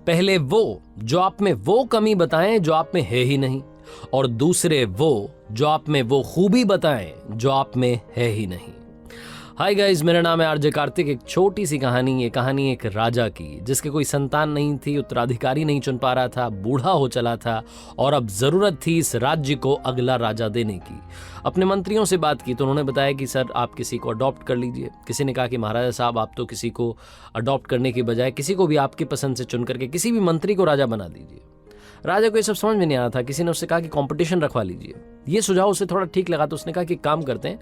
पहले वो जो आप में वो कमी बताएं जो आप में है ही नहीं, और दूसरे वो जो आप में वो खूबी बताएं जो आप में है ही नहीं। हाय गाइस, मेरा नाम है आरजे कार्तिक। एक छोटी सी कहानी, ये कहानी एक राजा की जिसके कोई संतान नहीं थी, उत्तराधिकारी नहीं चुन पा रहा था, बूढ़ा हो चला था और अब जरूरत थी इस राज्य को अगला राजा देने की। अपने मंत्रियों से बात की तो उन्होंने बताया कि सर आप किसी को अडॉप्ट कर लीजिए। किसी ने कहा कि महाराजा साहब आप तो किसी को अडॉप्ट करने की बजाय किसी को भी आपकी पसंद से चुन करके किसी भी मंत्री को राजा बना दीजिए। राजा को ये सब समझ में नहीं आ रहा था। किसी ने उससे कहा कि कंपटीशन रखवा लीजिए। ये सुझाव उसे थोड़ा ठीक लगा तो उसने कहा कि काम करते हैं,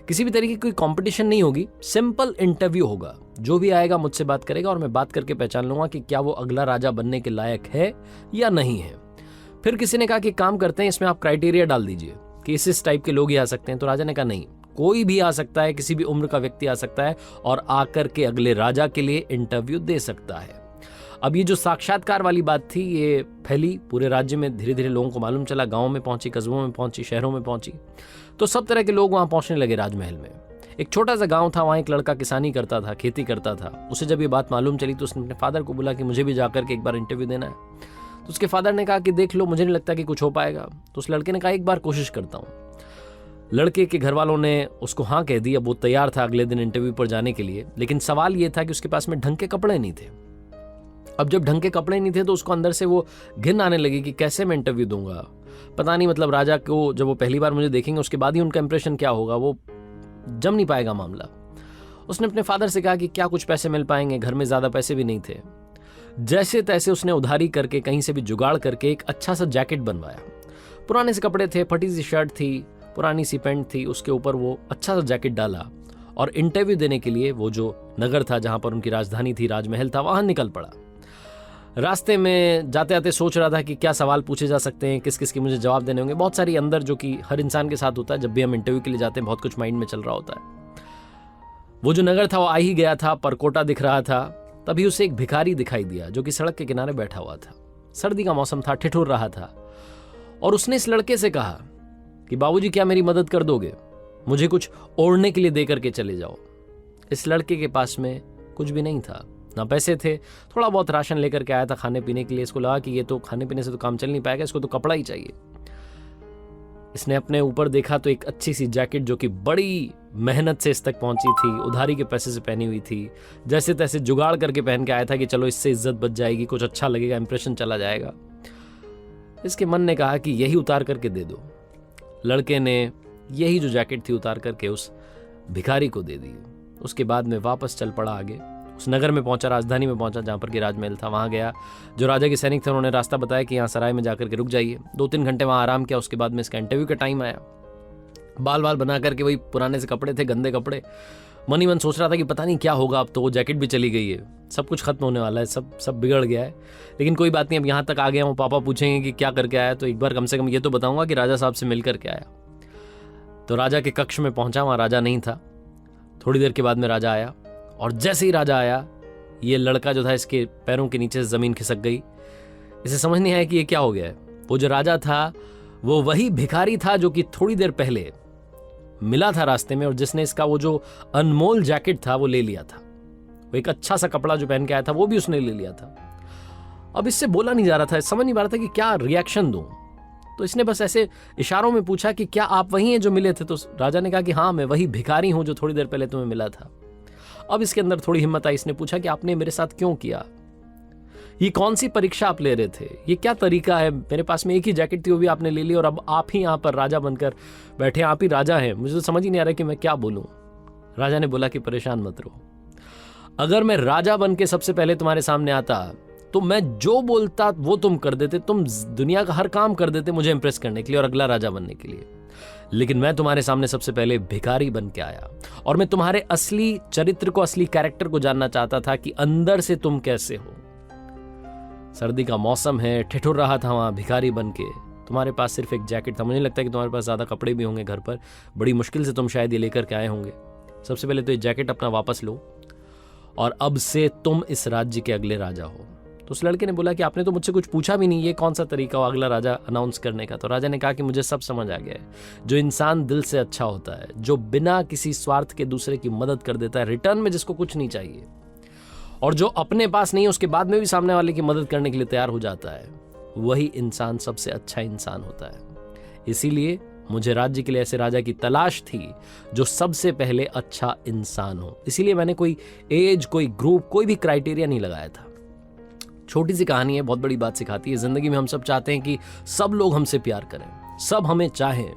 किसी भी तरीके की कोई कंपटीशन नहीं होगी, सिंपल इंटरव्यू होगा, जो भी आएगा मुझसे बात करेगा और मैं बात करके पहचान लूंगा कि क्या वो अगला राजा बनने के लायक है या नहीं है। फिर किसी ने कहा कि काम करते हैं, इसमें आप क्राइटेरिया डाल दीजिए कि इस टाइप के लोग ही आ सकते हैं। तो राजा ने कहा नहीं, कोई भी आ सकता है, किसी भी उम्र का व्यक्ति आ सकता है और आकर के अगले राजा के लिए इंटरव्यू दे सकता है। अब ये जो साक्षात्कार वाली बात थी ये फैली पूरे राज्य में, धीरे धीरे लोगों को मालूम चला, गांवों में पहुंची, कस्बों में पहुंची, शहरों में पहुंची, तो सब तरह के लोग वहां पहुंचने लगे राजमहल में। एक छोटा सा गांव था, वहां एक लड़का किसानी करता था, खेती करता था। उसे जब ये बात मालूम चली तो उसने अपने फादर को बोला कि मुझे भी जाकर के एक बार इंटरव्यू देना है। तो उसके फादर ने कहा कि देख लो, मुझे नहीं लगता कि कुछ हो पाएगा। तो उस लड़के ने कहा एक बार कोशिश करता हूँ। लड़के के घर वालों ने उसको हाँ कह दी। अब वो तैयार था अगले दिन इंटरव्यू पर जाने के लिए, लेकिन सवाल ये था कि उसके पास में ढंग के कपड़े नहीं थे। अब जब ढंग के कपड़े नहीं थे तो उसको अंदर से वो घिन आने लगी कि कैसे मैं इंटरव्यू दूंगा, पता नहीं, मतलब राजा को जब वो पहली बार मुझे देखेंगे उसके बाद ही उनका इंप्रेशन क्या होगा, वो जम नहीं पाएगा मामला। उसने अपने फादर से कहा कि क्या कुछ पैसे मिल पाएंगे, घर में ज्यादा पैसे भी नहीं थे। जैसे तैसे उसने उधारी करके कहीं से भी जुगाड़ करके एक अच्छा सा जैकेट बनवाया। पुराने से कपड़े थे, फटी सी शर्ट थी, पुरानी सी पैंट थी, उसके ऊपर वो अच्छा सा जैकेट डाला और इंटरव्यू देने के लिए वो जो नगर था जहां पर उनकी राजधानी थी, राजमहल था, वहां निकल पड़ा। रास्ते में जाते आते सोच रहा था कि क्या सवाल पूछे जा सकते हैं, किस किस के मुझे जवाब देने होंगे। बहुत सारी अंदर, जो कि हर इंसान के साथ होता है जब भी हम इंटरव्यू के लिए जाते हैं, बहुत कुछ माइंड में चल रहा होता है। वो जो नगर था वो आ ही गया था, परकोटा दिख रहा था। तभी उसे एक भिखारी दिखाई दिया जो कि सड़क के किनारे बैठा हुआ था। सर्दी का मौसम था, ठिठुर रहा था और उसने इस लड़के से कहा कि बाबूजी क्या मेरी मदद कर दोगे, मुझे कुछ ओढ़ने के लिए दे करके चले जाओ। इस लड़के के पास में कुछ भी नहीं था, ना पैसे थे, थोड़ा बहुत राशन लेकर के आया था खाने पीने के लिए। इसको लगा कि ये तो खाने पीने से तो काम चल नहीं पाएगा, इसको तो कपड़ा ही चाहिए। इसने अपने ऊपर देखा तो एक अच्छी सी जैकेट जो कि बड़ी मेहनत से इस तक पहुंची थी, उधारी के पैसे से पहनी हुई थी, जैसे तैसे जुगाड़ करके पहन के आया था कि चलो इससे इज्जत बच जाएगी, कुछ अच्छा लगेगा, इंप्रेशन चला जाएगा। इसके मन ने कहा कि यही उतार करके दे दो। लड़के ने यही जो जैकेट थी उतार करके उस भिखारी को दे दी। उसके बाद में वापस चल पड़ा आगे। उस नगर में पहुंचा, राजधानी में पहुंचा जहां पर कि राजमहल था। वहां गया, जो राजा के सैनिक थे उन्होंने रास्ता बताया कि यहाँ सराय में जाकर के रुक जाइए। 2-3 घंटे वहां आराम किया। उसके बाद में इसका इंटरव्यू का टाइम आया। बाल बाल बना करके, वही पुराने से कपड़े थे, गंदे कपड़े। मन ही मन सोच रहा था कि पता नहीं क्या होगा, अब तो वो जैकेट भी चली गई है, सब कुछ खत्म होने वाला है, सब बिगड़ गया है। लेकिन कोई बात नहीं, अब यहाँ तक आ गया हूँ, पापा पूछेंगे कि क्या करके आया, तो एक बार कम से कम ये तो बताऊंगा कि राजा साहब से मिल करके आया। तो राजा के कक्ष में पहुंचा, वहां राजा नहीं था। थोड़ी देर के बाद में राजा आया और जैसे ही राजा आया, ये लड़का जो था इसके पैरों के नीचे से जमीन खिसक गई। इसे समझ नहीं आया कि ये क्या हो गया है। वो जो राजा था वो वही भिखारी था जो कि थोड़ी देर पहले मिला था रास्ते में और जिसने इसका वो जो अनमोल जैकेट था वो ले लिया था। वो एक अच्छा सा कपड़ा जो पहन के आया था वो भी उसने ले लिया था। अब इससे बोला नहीं जा रहा था, समझ नहीं पा रहा था कि क्या रिएक्शन दूं। तो इसने बस ऐसे इशारों में पूछा कि क्या आप वही हैं जो मिले थे। तो राजा ने कहा कि हाँ, मैं वही भिखारी हूं जो थोड़ी देर पहले तुम्हें मिला था। अब इसके अंदर थोड़ी हिम्मत आई। इसने पूछा कि आपने मेरे साथ क्यों किया, ये कौन सी परीक्षा आप ले रहे थे, ये क्या तरीका है, मेरे पास में एक ही जैकेट थी वो भी आपने ले ली और अब आप ही यहाँ पर राजा बनकर बैठे, आप ही राजा हैं। मुझे तो समझ ही नहीं आ रहा कि मैं क्या बोलूं। राजा ने बोला कि परेशान मत रहो, अगर मैं राजा बन के सबसे पहले तुम्हारे सामने आता तो मैं जो बोलता वो तुम कर देते, तुम दुनिया का हर काम कर देते मुझे इंप्रेस करने के लिए और अगला राजा बनने के लिए। लेकिन मैं तुम्हारे सामने सबसे पहले भिखारी बन के आया और मैं तुम्हारे असली चरित्र को, असली कैरेक्टर को जानना चाहता था कि अंदर से तुम कैसे हो। सर्दी का मौसम है, ठिठुर रहा था वहां भिखारी बन के। तुम्हारे पास सिर्फ एक जैकेट था, मुझे लगता है कि तुम्हारे पास ज्यादा कपड़े भी होंगे घर पर, बड़ी मुश्किल से तुम शायद ये लेकर के आए होंगे। सबसे पहले तो ये जैकेट अपना वापस लो और अब से तुम इस राज्य के अगले राजा हो। तो उस लड़के ने बोला कि आपने तो मुझसे कुछ पूछा भी नहीं, ये कौन सा तरीका हो अगला राजा अनाउंस करने का। तो राजा ने कहा कि मुझे सब समझ आ गया है। जो इंसान दिल से अच्छा होता है, जो बिना किसी स्वार्थ के दूसरे की मदद कर देता है, रिटर्न में जिसको कुछ नहीं चाहिए, और जो अपने पास नहीं है उसके बाद में भी सामने वाले की मदद करने के लिए तैयार हो जाता है, वही इंसान सबसे अच्छा इंसान होता है। इसीलिए मुझे राज्य के लिए ऐसे राजा की तलाश थी जो सबसे पहले अच्छा इंसान हो। इसीलिए मैंने कोई एज, कोई ग्रुप, कोई भी क्राइटेरिया नहीं लगाया था। छोटी सी कहानी है, बहुत बड़ी बात सिखाती है। जिंदगी में हम सब चाहते हैं कि सब लोग हमसे प्यार करें, सब हमें चाहें,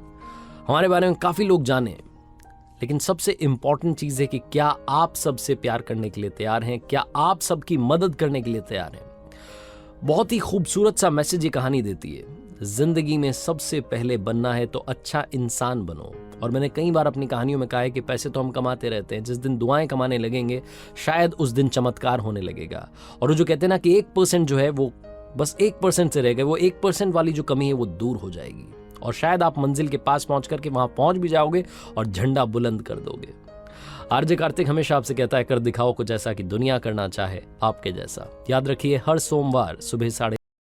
हमारे बारे में काफी लोग जानें, लेकिन सबसे इंपॉर्टेंट चीज है कि क्या आप सबसे प्यार करने के लिए तैयार हैं, क्या आप सबकी मदद करने के लिए तैयार हैं। बहुत ही खूबसूरत सा मैसेज ये कहानी देती है। जिंदगी में सबसे पहले बनना है तो अच्छा इंसान बनो। और मैंने कई बार अपनी कहानियों में कहा है कि पैसे तो हम कमाते रहते हैं, जिस दिन दुआएं कमाने लगेंगे शायद उस दिन चमत्कार होने लगेगा। और वो जो कहते हैं ना कि 1% जो है वो बस 1% से रह गए, वो 1% वाली जो कमी है वो दूर हो जाएगी और शायद आप मंजिल के पास पहुंच करके वहां पहुंच भी जाओगे और झंडा बुलंद कर दोगे। आरजे कार्तिक हमेशा आपसे कहता है, कर दिखाओ कुछ ऐसा कि दुनिया करना चाहे आपके जैसा। याद रखिए, हर सोमवार सुबह 8:30